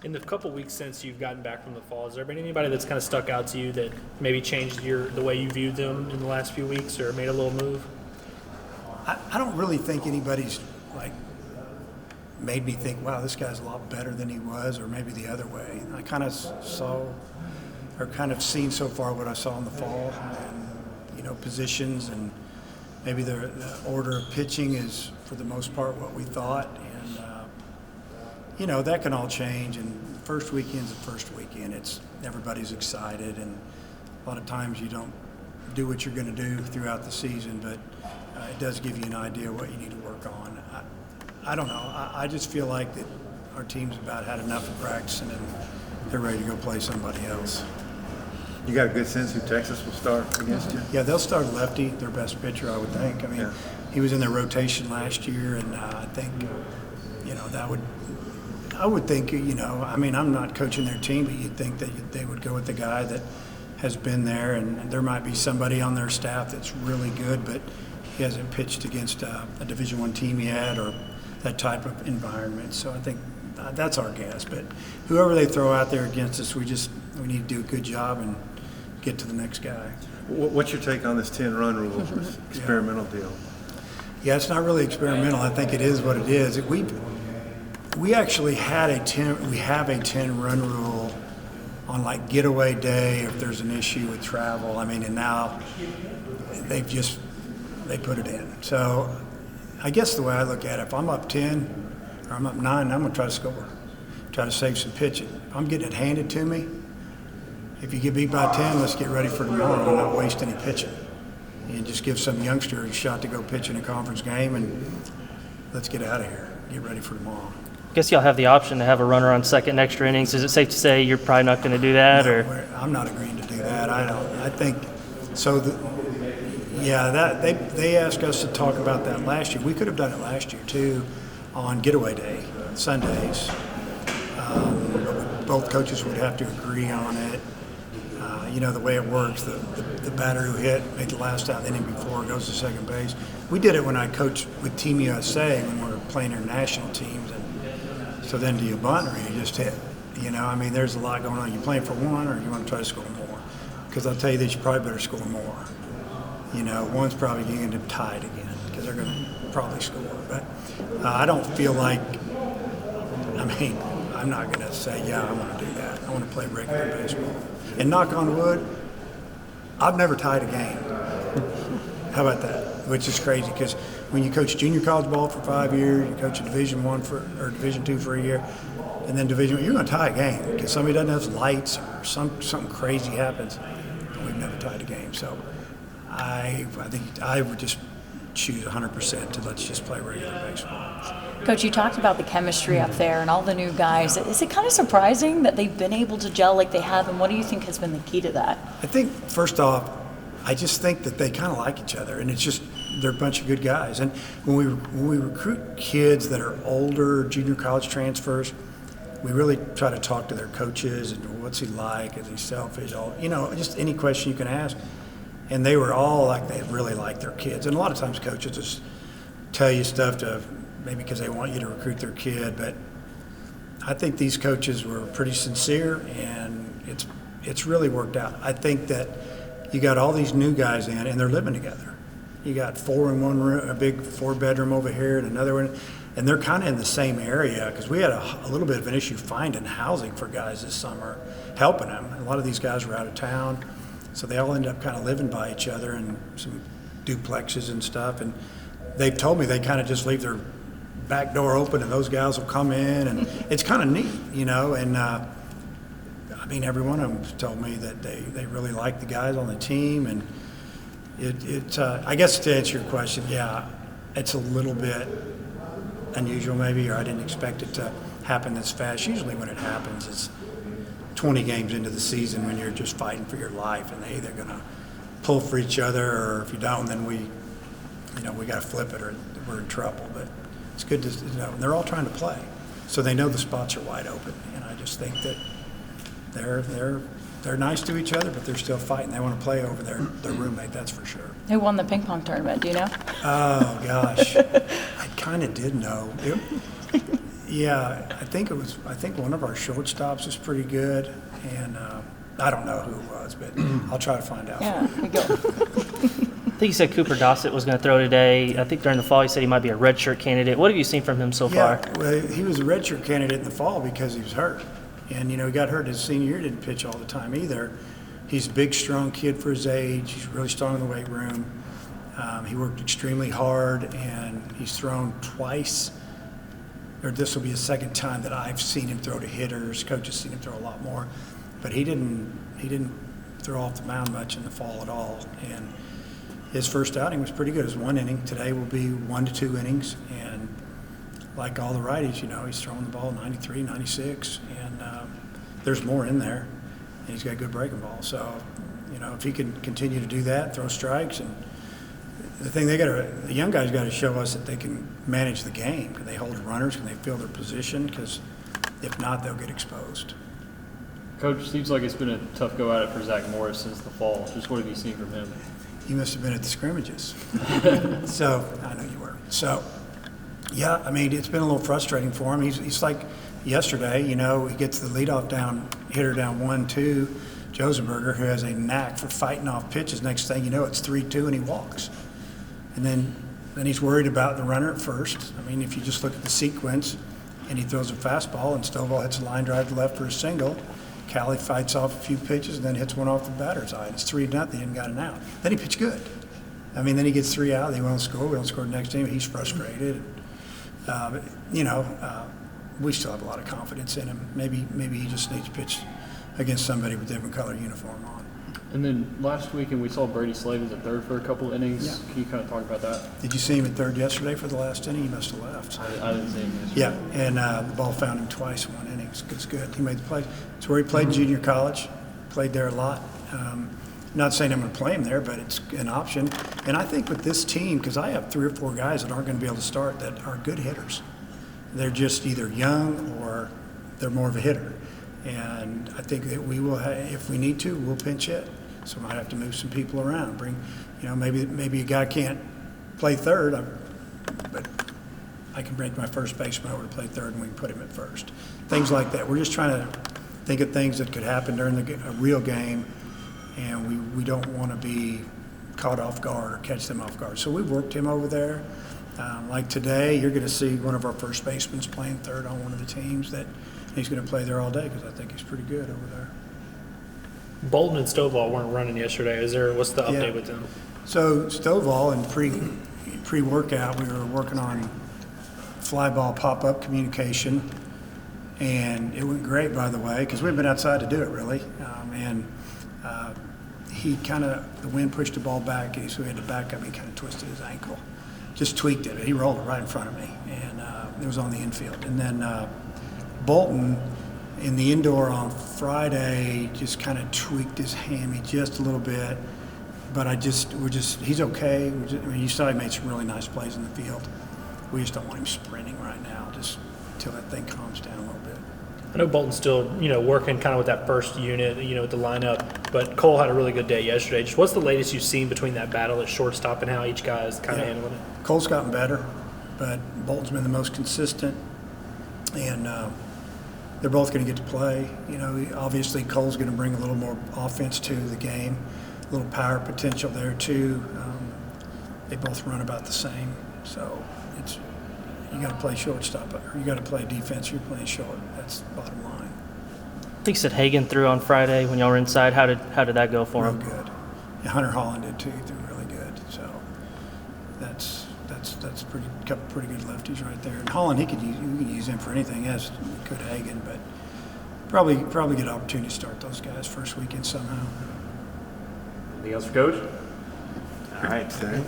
In the couple weeks since you've gotten back from the fall, has there been anybody that's kind of stuck out to you that maybe changed the way you viewed them in the last few weeks or made a little move? I don't really think anybody's like made me think, wow, this guy's a lot better than he was, or maybe the other way. I kind of saw or kind of seen so far what I saw in the fall, and positions, and maybe the order of pitching is for the most part what we thought, and that can all change. And first weekend's the first weekend. Everybody's excited, and a lot of times you don't do what you're going to do throughout the season, but it does give you an idea what you need to work on. I don't know. I just feel like that our team's about had enough of practice, and then they're ready to go play somebody else. You got a good sense who Texas will start against you? Yeah, they'll start lefty, their best pitcher, I would think. I mean, He was in their rotation last year, and I think, I would think, I'm not coaching their team, but you'd think that they would go with the guy that has been there, and there might be somebody on their staff that's really good, but he hasn't pitched against a Division I team yet, or that type of environment. So I think that's our guess. But whoever they throw out there against us, we need to do a good job and get to the next guy. What's your take on this 10-run rule, this experimental deal? Yeah, it's not really experimental. I think it is what it is. We actually had we have a 10-run rule on like getaway day if there's an issue with travel. And now they put it in. So I guess the way I look at it, if I'm up 10 or I'm up 9, I'm going to try to score, try to save some pitching. If I'm getting it handed to me, if you get beat by 10, let's get ready for tomorrow and not waste any pitching. And just give some youngster a shot to go pitch in a conference game, and let's get out of here, get ready for tomorrow. I guess y'all have the option to have a runner on second extra innings. Is it safe to say you're probably not going to do that? No, I'm not agreeing to do that. I think so. They asked us to talk about that last year. We could have done it last year too, on getaway day, Sundays. Both coaches would have to agree on it. The way it works, the batter who hit, made the last out the inning before, goes to second base. We did it when I coached with Team USA when we were playing our national teams. And so then do you bunt or you just hit? There's a lot going on. You playing for one or you want to try to score more? Because I'll tell you this, you probably better score more. One's probably going to end up tied again because they're going to probably score. But I don't feel like, I'm not going to say, I want to do that. I want to play regular baseball. And knock on wood, I've never tied a game. How about that? Which is crazy because when you coach junior college ball for 5 years, you coach a Division I or Division II for a year, and then Division I, you're going to tie a game because somebody doesn't have lights or something crazy happens. We've never tied a game. So I think I would just choose 100% to let's just play regular baseball. Coach, you talked about the chemistry up there and all the new guys. Is it kind of surprising that they've been able to gel like they have, and what do you think has been the key to that? I think, first off, I just think that they kind of like each other, and it's just they're a bunch of good guys. And when we recruit kids that are older, junior college transfers, we really try to talk to their coaches and what's he like, is he selfish, just any question you can ask. And they were all like they really like their kids. And a lot of times coaches just tell you stuff to maybe because they want you to recruit their kid. But I think these coaches were pretty sincere, and it's really worked out. I think that you got all these new guys in, and they're living together. You got 4 in one room, a big 4-bedroom over here, and another one. And they're kind of in the same area because we had a little bit of an issue finding housing for guys this summer, helping them. A lot of these guys were out of town. So they all ended up kind of living by each other in some duplexes and stuff. And they've told me they kind of just leave their back door open and those guys will come in. And it's kind of neat, And, every one of them told me that they really like the guys on the team. And I guess to answer your question, it's a little bit unusual maybe, or I didn't expect it to happen this fast. Usually when it happens, it's 20 games into the season when you're just fighting for your life, and they're either going to pull for each other, or if you don't, then we got to flip it or we're in trouble. But it's good to they're all trying to play, so they know the spots are wide open, and I just think that they're nice to each other, but they're still fighting. They want to play over their roommate, that's for sure. Who won the ping pong tournament? Do you know? Oh gosh, I kind of did know. Yeah, I think one of our shortstops is pretty good, and I don't know who it was, but I'll try to find out. Yeah, we go. I think you said Cooper Dossett was going to throw today. I think during the fall he said he might be a redshirt candidate. What have you seen from him so Yeah, far? well, he was a redshirt candidate in the fall because he was hurt, and he got hurt his senior year. Didn't pitch all the time either. He's a big, strong kid for his age. He's really strong in the weight room. He worked extremely hard, and he's thrown twice. Or this will be the second time that I've seen him throw to hitters. Coach has seen him throw a lot more, but he didn't throw off the mound much in the fall at all. And his first outing was pretty good. It was 1 inning. Today will be 1 to 2 innings, and like all the righties, he's throwing the ball 93, 96, and there's more in there, and he's got a good breaking ball. So, if he can continue to do that, throw strikes, and the thing the young guys got to show us that they can manage the game. Can they hold runners? Can they fill their position? Because if not, they'll get exposed. Coach, seems like it's been a tough go at it for Zach Morris since the fall. Just what have you seen from him? You must have been at the scrimmages. So, I know you were. So, yeah, it's been a little frustrating for him. He's like yesterday, he gets the leadoff hitter down 1-2, Josenberger, who has a knack for fighting off pitches. Next thing you know, it's 3-2 and he walks. And then he's worried about the runner at first. If you just look at the sequence, and he throws a fastball, and Stovall hits a line drive to left for a single. Callie fights off a few pitches and then hits one off the batter's eye. It's 3-0 and got an out. Then he pitched good. Then he gets 3 out. They won't score. We don't score the next inning. He's frustrated. But, we still have a lot of confidence in him. Maybe he just needs to pitch against somebody with different color uniform on. And then last weekend we saw Brady Slavens at third for a couple innings. Yeah. Can you kind of talk about that? Did you see him at third yesterday for the last inning? He must have left. I didn't see him yesterday. Yeah, and the ball found him twice in 1 inning. It's good. He made the play. It's where he played junior college. Played there a lot. Not saying I'm going to play him there, but it's an option. And I think with this team, because I have 3 or 4 guys that aren't going to be able to start that are good hitters. They're just either young or they're more of a hitter. And I think that we will, if we need to, we'll pinch hit. So we might have to move some people around. Bring, maybe a guy can't play third, but I can bring my first baseman over to play third, and we can put him at first. Things like that. We're just trying to think of things that could happen during a real game, and we don't want to be caught off guard or catch them off guard. So we've worked him over there. Like today, you're going to see one of our first basemen playing third on one of the teams that he's going to play there all day because I think he's pretty good over there. Bolton and Stovall weren't running yesterday. What's the update with them? So Stovall in pre-workout, we were working on fly ball pop-up communication, and it went great, by the way, because we've been outside to do it, really. He the wind pushed the ball back, and so he had to back up. He kind of twisted his ankle, just tweaked it. He rolled it right in front of me, and it was on the infield. And then Bolton, in the indoor on Friday, just kind of tweaked his hammy just a little bit. But he's okay. You saw he made some really nice plays in the field. We just don't want him sprinting right now, just until that thing calms down a little bit. I know Bolton's still, working kind of with that first unit, with the lineup, but Cole had a really good day yesterday. Just what's the latest you've seen between that battle at shortstop and how each guy is kind of handling it? Cole's gotten better, but Bolton's been the most consistent, and they're both going to get to play. Obviously Cole's going to bring a little more offense to the game, a little power potential there too. They both run about the same, so you got to play shortstop, or you got to play defense. You're playing short. That's the bottom line. I think you said Hagan threw on Friday when y'all were inside. How did that go for Real him? good. Yeah, Hunter Holland did too. He threw really good. So that's couple pretty good lefties right there. And Holland, we can use him for anything, as could Hagan, but probably get an opportunity to start those guys first weekend somehow. Anything else for Coach? All right, Zach.